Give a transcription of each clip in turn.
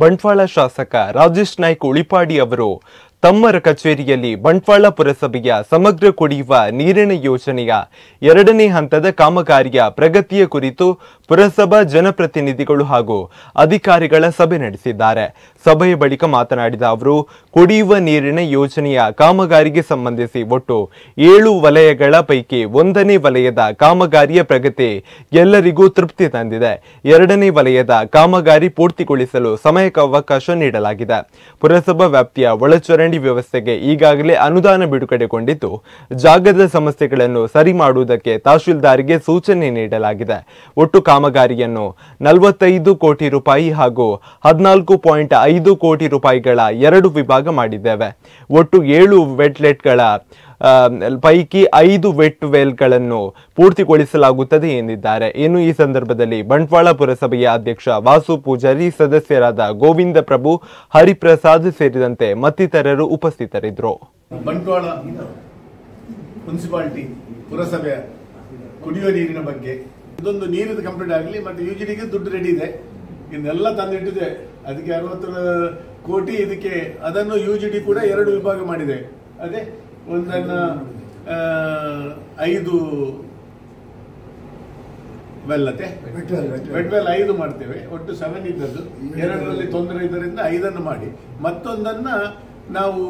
ಬಂಟ್ವಾಳ ಶಾಸಕ ರಾಜೇಶ್ ನಾಯ್ಕ್ ಉಳಿಪಾಡಿ ಅವರು ತಮ್ಮರ ಕಚೇರಿಯಲ್ಲಿ ಬಂಟ್ವಾಳ ಪುರಸಭೆಯ ಸಮಗ್ರ ಕುಡಿಯುವ ನೀರಿನ ಯೋಜನೆಯ 2ನೇ ಹಂತದ ಕಾಮಗಾರಿಯ ಪ್ರಗತಿಯ ಕುರಿತು ಪುರಸಭಾ ಜನಪ್ರತಿನಿಧಿಗಳು ಹಾಗೂ ಅಧಿಕಾರಿಗಳ ಸಭೆ ನಡೆಸಿದ್ದಾರೆ. ಸಭೆಯ ಬಳಿಕ ಮಾತನಾಡಿದ ಅವರು, ಕುಡಿಯುವ ನೀರಿನ ಯೋಜನೆಯ ಕಾಮಗಾರಿಗೆ ಸಂಬಂಧಿಸಿ ಒಟ್ಟು 7 ವಲಯಗಳ ಪೈಕಿ 1ನೇ ವಲಯದ ಕಾಮಗಾರಿಯ ಪ್ರಗತಿ ಎಲ್ಲರಿಗೂ ತೃಪ್ತಿ ತಂದಿದೆ. 2ನೇ ವಲಯದ ಕಾಮಗಾರಿ ಪೂರ್ತಿಗೊಳಿಸಲು ಸಮಯಾವಕಾಶ ನೀಡಲಾಗಿದೆ. ಪುರಸಭಾ ವ್ಯಾಪ್ತಿಯ ಒಳಚರಂಡಿ ವ್ಯವಸ್ಥೆಗೆ ಈಗಾಗಲೇ ಅನುದಾನ ಬಿಡುಗಡೆಗೊಂಡಿದ್ದು, ಜಾಗದ ಸಮಸ್ಯೆಗಳನ್ನು ಸರಿ ಮಾಡುವುದಕ್ಕೆ ತಹಶೀಲ್ದಾರ್ಗೆ ಸೂಚನೆ ನೀಡಲಾಗಿದೆ. ಒಟ್ಟು ಕಾಮಗಾರಿಯನ್ನು 45 ಕೋಟಿ ರೂಪಾಯಿ ಹಾಗೂ 14.5 ಕೋಟಿ ರೂಪಾಯಿಗಳ 2 ವಿಭಾಗ ಮಾಡಿದ್ದೇವೆ. ಒಟ್ಟು 7 ವೆಟ್ಲೆಟ್ಗಳ ಪೈಕಿ 5 ವೆಟ್ ವೆಲ್ಗಳನ್ನು ಪೂರ್ತಿಗೊಳಿಸಲಾಗುತ್ತದೆ ಎಂದಿದ್ದಾರೆ. ಇನ್ನು ಈ ಸಂದರ್ಭದಲ್ಲಿ ಬಂಟ್ವಾಳ ಪುರಸಭೆಯ ಅಧ್ಯಕ್ಷ ವಾಸು ಪೂಜಾರಿ, ಸದಸ್ಯರಾದ ಗೋವಿಂದ ಪ್ರಭು, ಹರಿಪ್ರಸಾದ್ ಸೇರಿದಂತೆ ಮತ್ತಿತರರು ಉಪಸ್ಥಿತರಿದ್ದರು. ಬಂಟ್ವಾಳ ಮುನ್ಸಿಪಾಲಿಟಿ ಪುರಸಭೆಯ ಕುಡಿಯುವ ನೀರಿನ ಬಗ್ಗೆ ಇದೊಂದು ನೀರಿನ ಕಂಪ್ಲೀಟ್ ಆಗಲಿ, ಮತ್ತೆ ಯುಜಿಡಿಗೆ ದುಡ್ಡು ರೆಡಿ ಇದೆ, ಇನ್ನೆಲ್ಲ ತಂದಿಟ್ಟಿದೆ. ಅದಕ್ಕೆ 60 ಕೋಟಿ ಇದಕ್ಕೆ, ಅದನ್ನು ಯುಜಿಡಿ ಕೂಡ 2 ವಿಭಾಗ ಮಾಡಿದೆ. ಅದೇ ಒಂದನ್ನ 5 ವೆಲ್ಲತೆ ವೆಟ್ವೆಲ್ 5 ಮಾಡ್ತೇವೆ. ಒಟ್ಟು 7 ಇದ್ದದ್ದು, 2ರಲ್ಲಿ ತೊಂದರೆ ಇದರಿಂದ 5ಅನ್ನು ಮಾಡಿ, ಮತ್ತೊಂದನ್ನ ನಾವು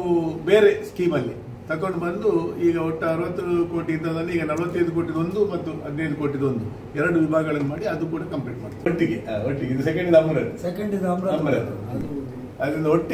ಬೇರೆ ಸ್ಕೀಮಲ್ಲಿ ತಕೊಂಡು ಬಂದು ಈಗ ಒಟ್ಟು 60 ಕೋಟಿ ಇದ್ದದನ್ನು ಈಗ 45 ಕೋಟಿದೊಂದು ಮತ್ತು 15 ಕೋಟಿದೊಂದು 2 ವಿಭಾಗಗಳನ್ನು ಮಾಡಿ ಅದು ಕೂಡ ಕಂಪ್ಲೀಟ್ ಮಾಡ್ತೀವಿ ಒಟ್ಟಿಗೆ. ಇದು ಸೆಕೆಂಡ್ ಅಮರತ್, ಅದರಿಂದ ಒಟ್ಟಿಗೆ